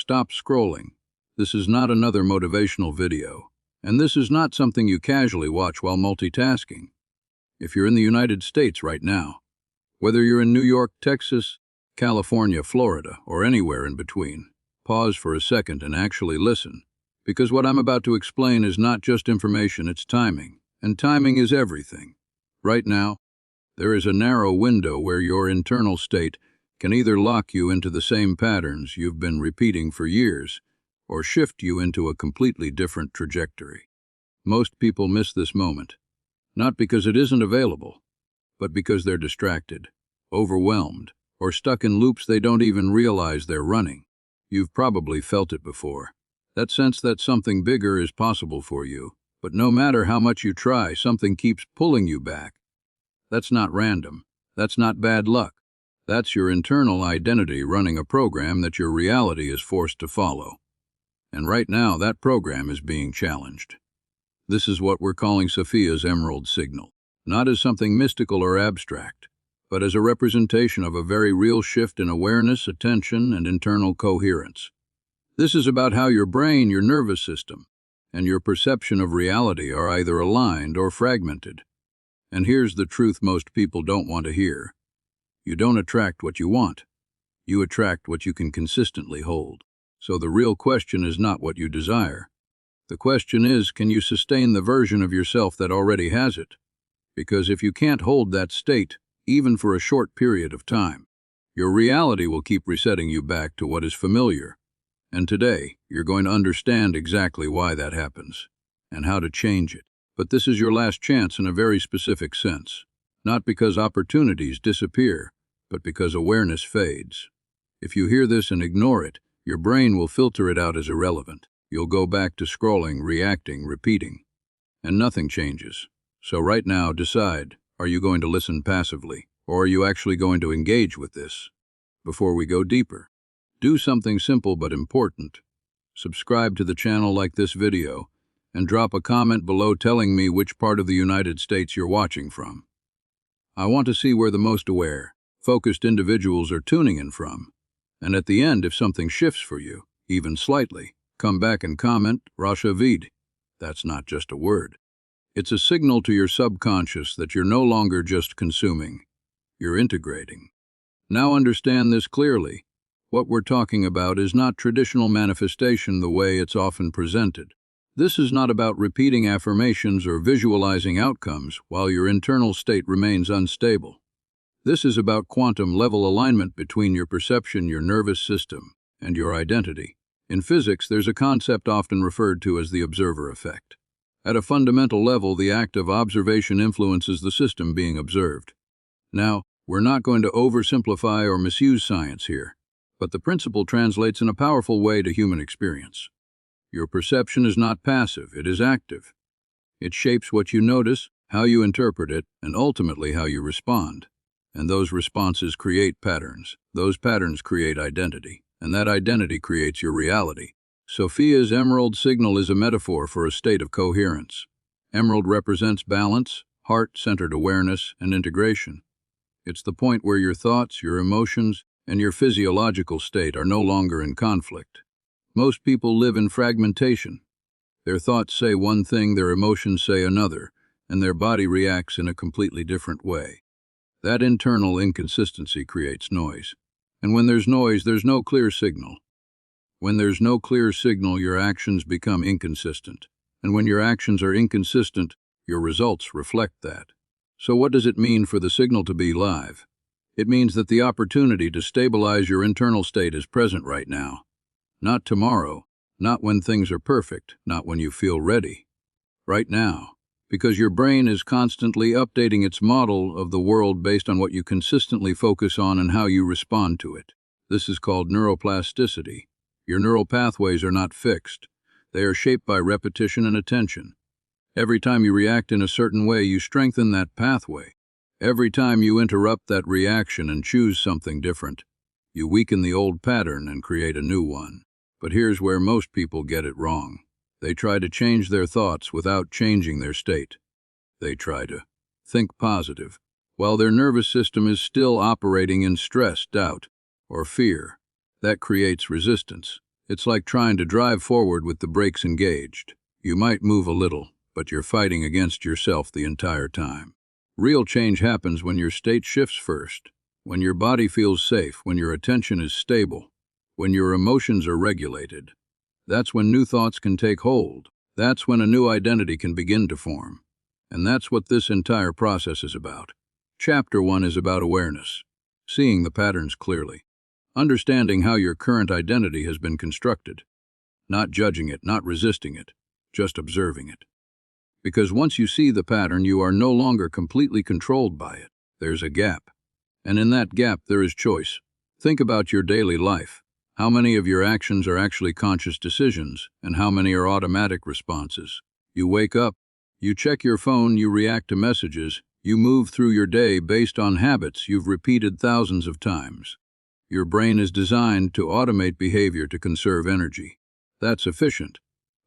Stop scrolling. This is not another motivational video, and this is not something you casually watch while multitasking. If you're in the United States right now, whether you're in New York, Texas, California, Florida, or anywhere in between, pause for a second and actually listen, because what I'm about to explain is not just information, it's timing, and timing is everything. Right now, there is a narrow window where your internal state can either lock you into the same patterns you've been repeating for years, or shift you into a completely different trajectory. Most people miss this moment, not because it isn't available, but because they're distracted, overwhelmed, or stuck in loops they don't even realize they're running. You've probably felt it before, that sense that something bigger is possible for you, but no matter how much you try, something keeps pulling you back. That's not random. That's not bad luck. That's your internal identity running a program that your reality is forced to follow. And right now, that program is being challenged. This is what we're calling Sophia's Emerald Signal, not as something mystical or abstract, but as a representation of a very real shift in awareness, attention, and internal coherence. This is about how your brain, your nervous system, and your perception of reality are either aligned or fragmented. And here's the truth most people don't want to hear. You don't attract what you want. You attract what you can consistently hold. So the real question is not what you desire. The question is, can you sustain the version of yourself that already has it? Because if you can't hold that state, even for a short period of time, your reality will keep resetting you back to what is familiar. And today, you're going to understand exactly why that happens, and how to change it. But this is your last chance in a very specific sense. Not because opportunities disappear, but because awareness fades. If you hear this and ignore it, your brain will filter it out as irrelevant. You'll go back to scrolling, reacting, repeating, and nothing changes. So right now, decide, are you going to listen passively, or are you actually going to engage with this? Before we go deeper, do something simple but important. Subscribe to the channel, like this video, and drop a comment below telling me which part of the United States you're watching from. I want to see where the most aware, focused individuals are tuning in from. And at the end, if something shifts for you, even slightly, come back and comment, Rasha Vid. That's not just a word. It's a signal to your subconscious that you're no longer just consuming, you're integrating. Now understand this clearly. What we're talking about is not traditional manifestation the way it's often presented. This is not about repeating affirmations or visualizing outcomes while your internal state remains unstable. This is about quantum-level alignment between your perception, your nervous system, and your identity. In physics, there's a concept often referred to as the observer effect. At a fundamental level, the act of observation influences the system being observed. Now, we're not going to oversimplify or misuse science here, but the principle translates in a powerful way to human experience. Your perception is not passive, it is active. It shapes what you notice, how you interpret it, and ultimately how you respond. And those responses create patterns. Those patterns create identity, and that identity creates your reality. Sophia's Emerald Signal is a metaphor for a state of coherence. Emerald represents balance, heart-centered awareness, and integration. It's the point where your thoughts, your emotions, and your physiological state are no longer in conflict. Most people live in fragmentation. Their thoughts say one thing, their emotions say another, and their body reacts in a completely different way. That internal inconsistency creates noise. And when there's noise, there's no clear signal. When there's no clear signal, your actions become inconsistent. And when your actions are inconsistent, your results reflect that. So what does it mean for the signal to be live? It means that the opportunity to stabilize your internal state is present right now. Not tomorrow, not when things are perfect, not when you feel ready. Right now, because your brain is constantly updating its model of the world based on what you consistently focus on and how you respond to it. This is called neuroplasticity. Your neural pathways are not fixed. They are shaped by repetition and attention. Every time you react in a certain way, you strengthen that pathway. Every time you interrupt that reaction and choose something different, you weaken the old pattern and create a new one. But here's where most people get it wrong. They try to change their thoughts without changing their state. They try to think positive, while their nervous system is still operating in stress, doubt, or fear. That creates resistance. It's like trying to drive forward with the brakes engaged. You might move a little, but you're fighting against yourself the entire time. Real change happens when your state shifts first, when your body feels safe, when your attention is stable, when your emotions are regulated. That's when new thoughts can take hold. That's when a new identity can begin to form. And that's what this entire process is about. Chapter 1 is about awareness, seeing the patterns clearly, understanding how your current identity has been constructed, not judging it, not resisting it, just observing it. Because once you see the pattern, you are no longer completely controlled by it. There's a gap. And in that gap, there is choice. Think about your daily life. How many of your actions are actually conscious decisions, and how many are automatic responses? You wake up, you check your phone, you react to messages, you move through your day based on habits you've repeated thousands of times. Your brain is designed to automate behavior to conserve energy. That's efficient.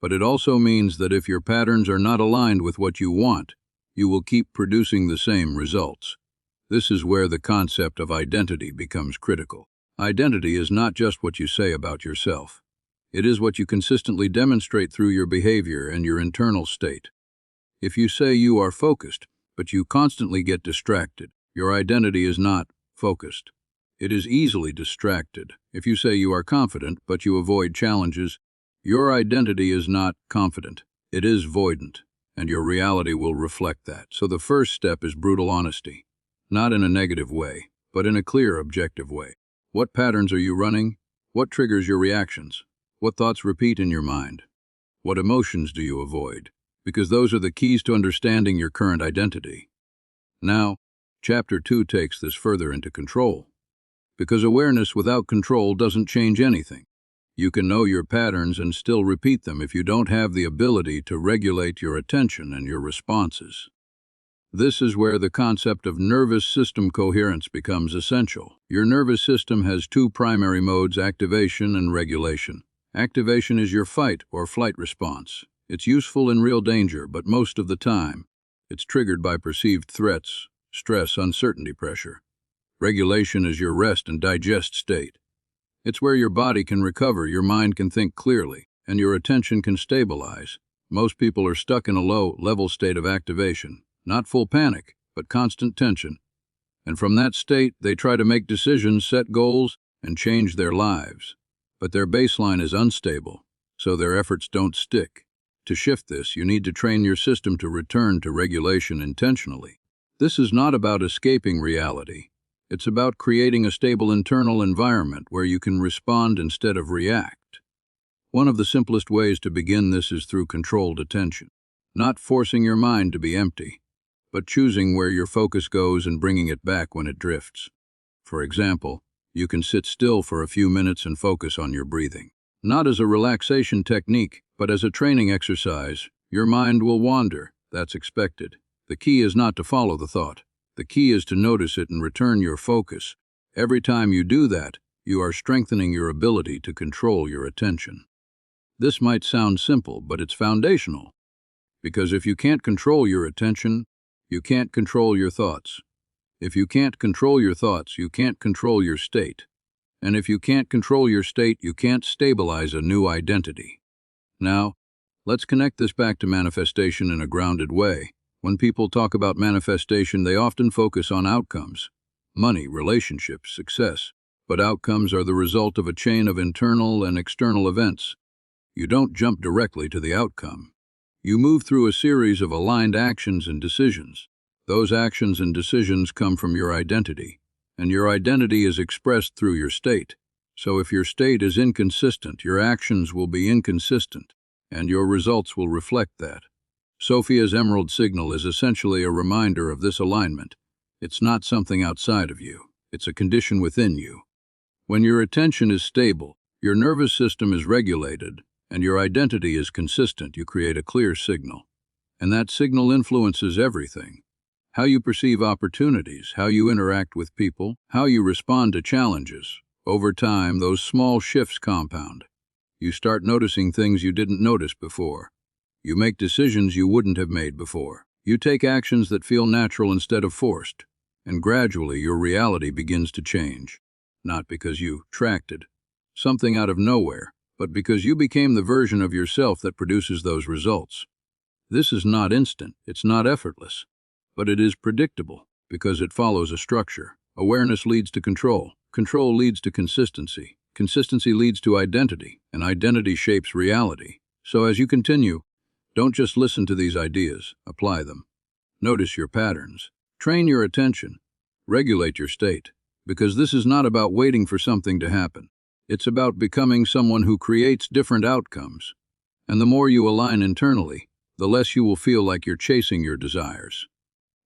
But it also means that if your patterns are not aligned with what you want, you will keep producing the same results. This is where the concept of identity becomes critical. Identity is not just what you say about yourself. It is what you consistently demonstrate through your behavior and your internal state. If you say you are focused, but you constantly get distracted, your identity is not focused. It is easily distracted. If you say you are confident, but you avoid challenges, your identity is not confident. It is voidant, and your reality will reflect that. So the first step is brutal honesty. Not in a negative way, but in a clear, objective way. What patterns are you running? What triggers your reactions? What thoughts repeat in your mind? What emotions do you avoid? Because those are the keys to understanding your current identity. Now, Chapter 2 takes this further into control. Because awareness without control doesn't change anything. You can know your patterns and still repeat them if you don't have the ability to regulate your attention and your responses. This is where the concept of nervous system coherence becomes essential. Your nervous system has two primary modes, activation and regulation. Activation is your fight or flight response. It's useful in real danger, but most of the time, it's triggered by perceived threats, stress, uncertainty, pressure. Regulation is your rest and digest state. It's where your body can recover, your mind can think clearly, and your attention can stabilize. Most people are stuck in a low-level state of activation, not full panic, but constant tension. And from that state, they try to make decisions, set goals, and change their lives. But their baseline is unstable, so their efforts don't stick. To shift this, you need to train your system to return to regulation intentionally. This is not about escaping reality. It's about creating a stable internal environment where you can respond instead of react. One of the simplest ways to begin this is through controlled attention. Not forcing your mind to be empty, but choosing where your focus goes and bringing it back when it drifts. For example, you can sit still for a few minutes and focus on your breathing. Not as a relaxation technique, but as a training exercise. Your mind will wander. That's expected. The key is not to follow the thought. The key is to notice it and return your focus. Every time you do that, you are strengthening your ability to control your attention. This might sound simple, but it's foundational. Because if you can't control your attention, you can't control your thoughts. If you can't control your thoughts, you can't control your state. And if you can't control your state, you can't stabilize a new identity. Now, let's connect this back to manifestation in a grounded way. When people talk about manifestation, they often focus on outcomes, money, relationships, success. But outcomes are the result of a chain of internal and external events. You don't jump directly to the outcome. You move through a series of aligned actions and decisions. Those actions and decisions come from your identity, and your identity is expressed through your state. So if your state is inconsistent, your actions will be inconsistent, and your results will reflect that. Sophia's emerald signal is essentially a reminder of this alignment. It's not something outside of you. It's a condition within you. When your attention is stable, your nervous system is regulated, and your identity is consistent, you create a clear signal. And that signal influences everything. How you perceive opportunities, how you interact with people, how you respond to challenges. Over time, those small shifts compound. You start noticing things you didn't notice before. You make decisions you wouldn't have made before. You take actions that feel natural instead of forced. And gradually, your reality begins to change. Not because you attracted something out of nowhere, but because you became the version of yourself that produces those results. This is not instant, it's not effortless, but it is predictable because it follows a structure. Awareness leads to control, control leads to consistency, consistency leads to identity, and identity shapes reality. So as you continue, don't just listen to these ideas, apply them. Notice your patterns, train your attention, regulate your state, because this is not about waiting for something to happen. It's about becoming someone who creates different outcomes. And the more you align internally, the less you will feel like you're chasing your desires.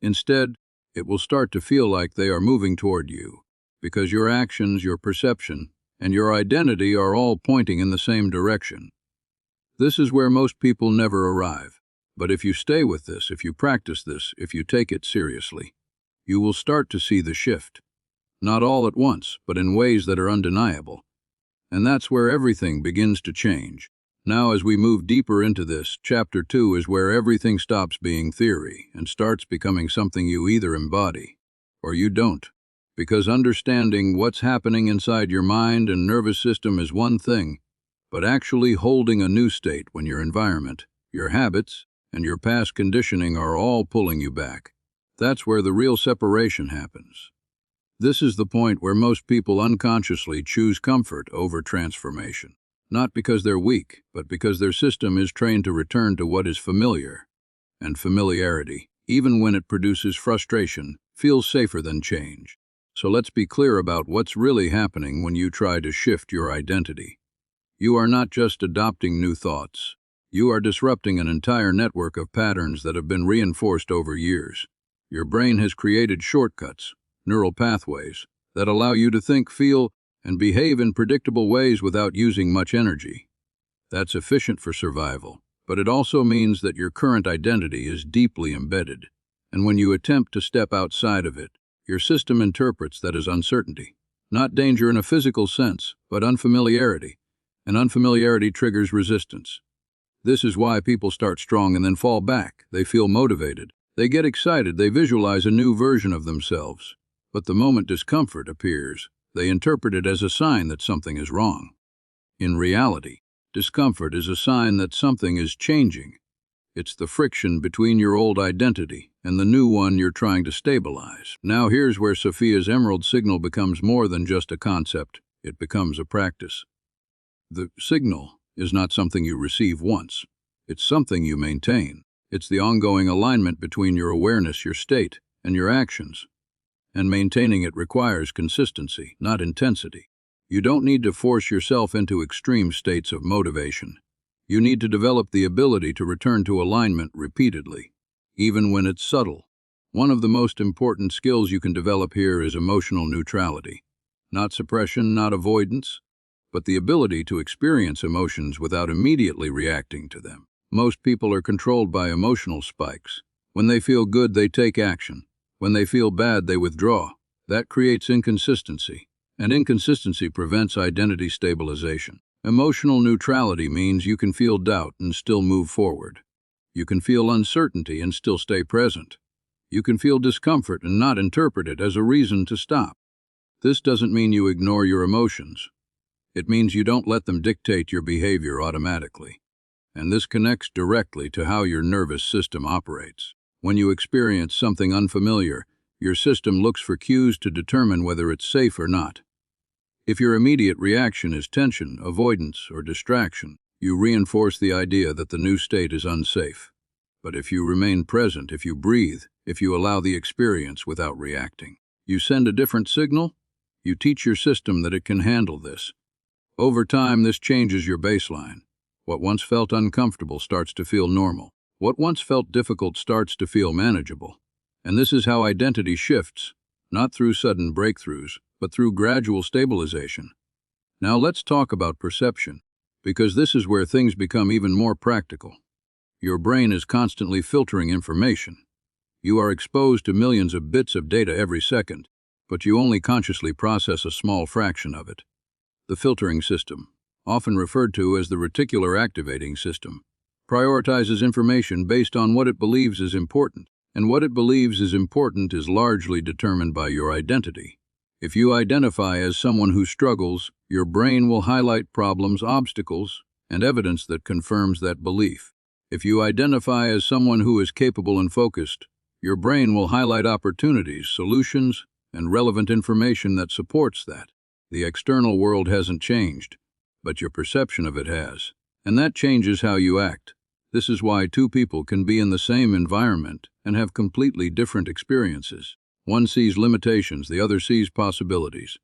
Instead, it will start to feel like they are moving toward you, because your actions, your perception, and your identity are all pointing in the same direction. This is where most people never arrive. But if you stay with this, if you practice this, if you take it seriously, you will start to see the shift. Not all at once, but in ways that are undeniable. And that's where everything begins to change. Now, as we move deeper into this, Chapter 2 is where everything stops being theory and starts becoming something you either embody or you don't. Because understanding what's happening inside your mind and nervous system is one thing, but actually holding a new state when your environment, your habits, and your past conditioning are all pulling you back. That's where the real separation happens. This is the point where most people unconsciously choose comfort over transformation. Not because they're weak, but because their system is trained to return to what is familiar. And familiarity, even when it produces frustration, feels safer than change. So let's be clear about what's really happening when you try to shift your identity. You are not just adopting new thoughts. You are disrupting an entire network of patterns that have been reinforced over years. Your brain has created shortcuts, neural pathways, that allow you to think, feel, and behave in predictable ways without using much energy. That's efficient for survival, but it also means that your current identity is deeply embedded, and when you attempt to step outside of it, your system interprets that as uncertainty. Not danger in a physical sense, but unfamiliarity, and unfamiliarity triggers resistance. This is why people start strong and then fall back. They feel motivated, they get excited, they visualize a new version of themselves. But the moment discomfort appears, they interpret it as a sign that something is wrong. In reality, discomfort is a sign that something is changing. It's the friction between your old identity and the new one you're trying to stabilize. Now here's where Sophia's emerald signal becomes more than just a concept, it becomes a practice. The signal is not something you receive once. It's something you maintain. It's the ongoing alignment between your awareness, your state, and your actions. And maintaining it requires consistency, not intensity. You don't need to force yourself into extreme states of motivation. You need to develop the ability to return to alignment repeatedly, even when it's subtle. One of the most important skills you can develop here is emotional neutrality. Not suppression, not avoidance, but the ability to experience emotions without immediately reacting to them. Most people are controlled by emotional spikes. When they feel good, they take action. When they feel bad, they withdraw. That creates inconsistency, and inconsistency prevents identity stabilization. Emotional neutrality means you can feel doubt and still move forward. You can feel uncertainty and still stay present. You can feel discomfort and not interpret it as a reason to stop. This doesn't mean you ignore your emotions. It means you don't let them dictate your behavior automatically. And this connects directly to how your nervous system operates. When you experience something unfamiliar, your system looks for cues to determine whether it's safe or not. If your immediate reaction is tension, avoidance, or distraction, you reinforce the idea that the new state is unsafe. But if you remain present, if you breathe, if you allow the experience without reacting, you send a different signal. You teach your system that it can handle this. Over time, this changes your baseline. What once felt uncomfortable starts to feel normal. What once felt difficult starts to feel manageable. And this is how identity shifts, not through sudden breakthroughs, but through gradual stabilization. Now let's talk about perception, because this is where things become even more practical. Your brain is constantly filtering information. You are exposed to millions of bits of data every second, but you only consciously process a small fraction of it. The filtering system, often referred to as the reticular activating system, prioritizes information based on what it believes is important, and what it believes is important is largely determined by your identity. If you identify as someone who struggles, Your brain will highlight problems, obstacles, and evidence that confirms that belief. If you identify as someone who is capable and focused, your brain will highlight opportunities, solutions, and relevant information that supports that. The external world hasn't changed, but your perception of it has, and that changes how you act. This is why two people can be in the same environment and have completely different experiences. One sees limitations, the other sees possibilities.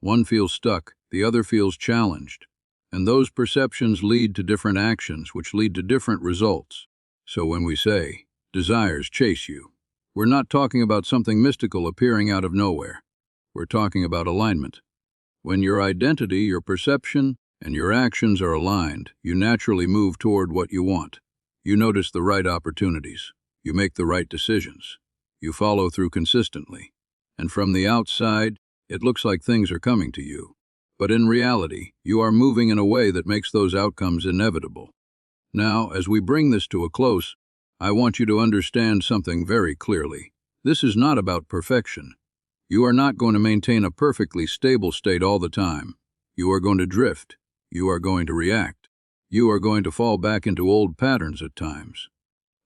One feels stuck, the other feels challenged. And those perceptions lead to different actions, which lead to different results. So when we say, desires chase you, we're not talking about something mystical appearing out of nowhere. We're talking about alignment. When your identity, your perception, and your actions are aligned, you naturally move toward what you want. You notice the right opportunities. You make the right decisions. You follow through consistently. And from the outside, it looks like things are coming to you. But in reality, you are moving in a way that makes those outcomes inevitable. Now, as we bring this to a close, I want you to understand something very clearly. This is not about perfection. You are not going to maintain a perfectly stable state all the time. You are going to drift. You are going to react. You are going to fall back into old patterns at times.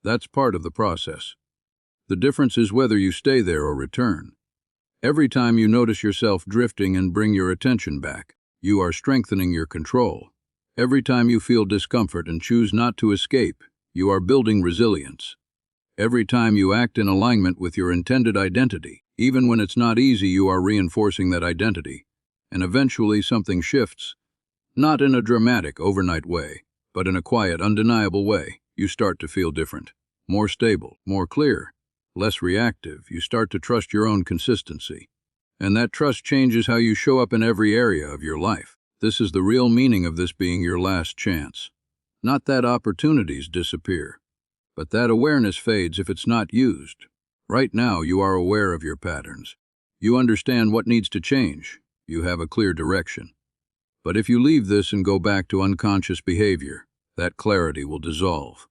That's part of the process. The difference is whether you stay there or return. Every time you notice yourself drifting and bring your attention back, you are strengthening your control. Every time you feel discomfort and choose not to escape, you are building resilience. Every time you act in alignment with your intended identity, even when it's not easy, you are reinforcing that identity. And eventually something shifts. Not in a dramatic, overnight way, but in a quiet, undeniable way. You start to feel different, more stable, more clear, less reactive. You start to trust your own consistency. And that trust changes how you show up in every area of your life. This is the real meaning of this being your last chance. Not that opportunities disappear, but that awareness fades if it's not used. Right now, you are aware of your patterns. You understand what needs to change. You have a clear direction. But if you leave this and go back to unconscious behavior, that clarity will dissolve.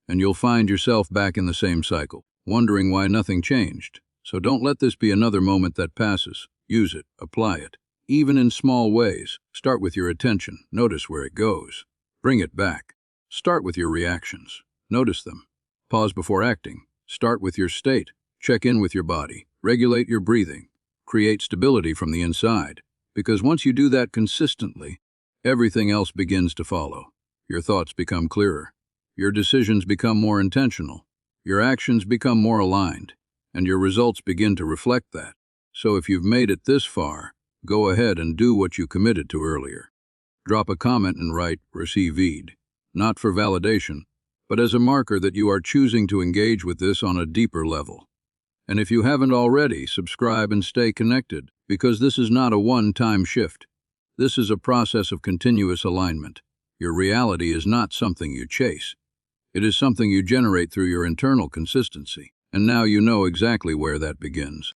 And you'll find yourself back in the same cycle, wondering why nothing changed. So don't let this be another moment that passes. Use it, apply it. Even in small ways, start with your attention. Notice where it goes. Bring it back. Start with your reactions. Notice them. Pause before acting. Start with your state. Check in with your body. Regulate your breathing. Create stability from the inside. Because once you do that consistently, everything else begins to follow. Your thoughts become clearer. Your decisions become more intentional. Your actions become more aligned. And your results begin to reflect that. So if you've made it this far, go ahead and do what you committed to earlier. Drop a comment and write "Received," not for validation, but as a marker that you are choosing to engage with this on a deeper level. And if you haven't already, subscribe and stay connected, because this is not a one-time shift. This is a process of continuous alignment. Your reality is not something you chase. It is something you generate through your internal consistency. And now you know exactly where that begins.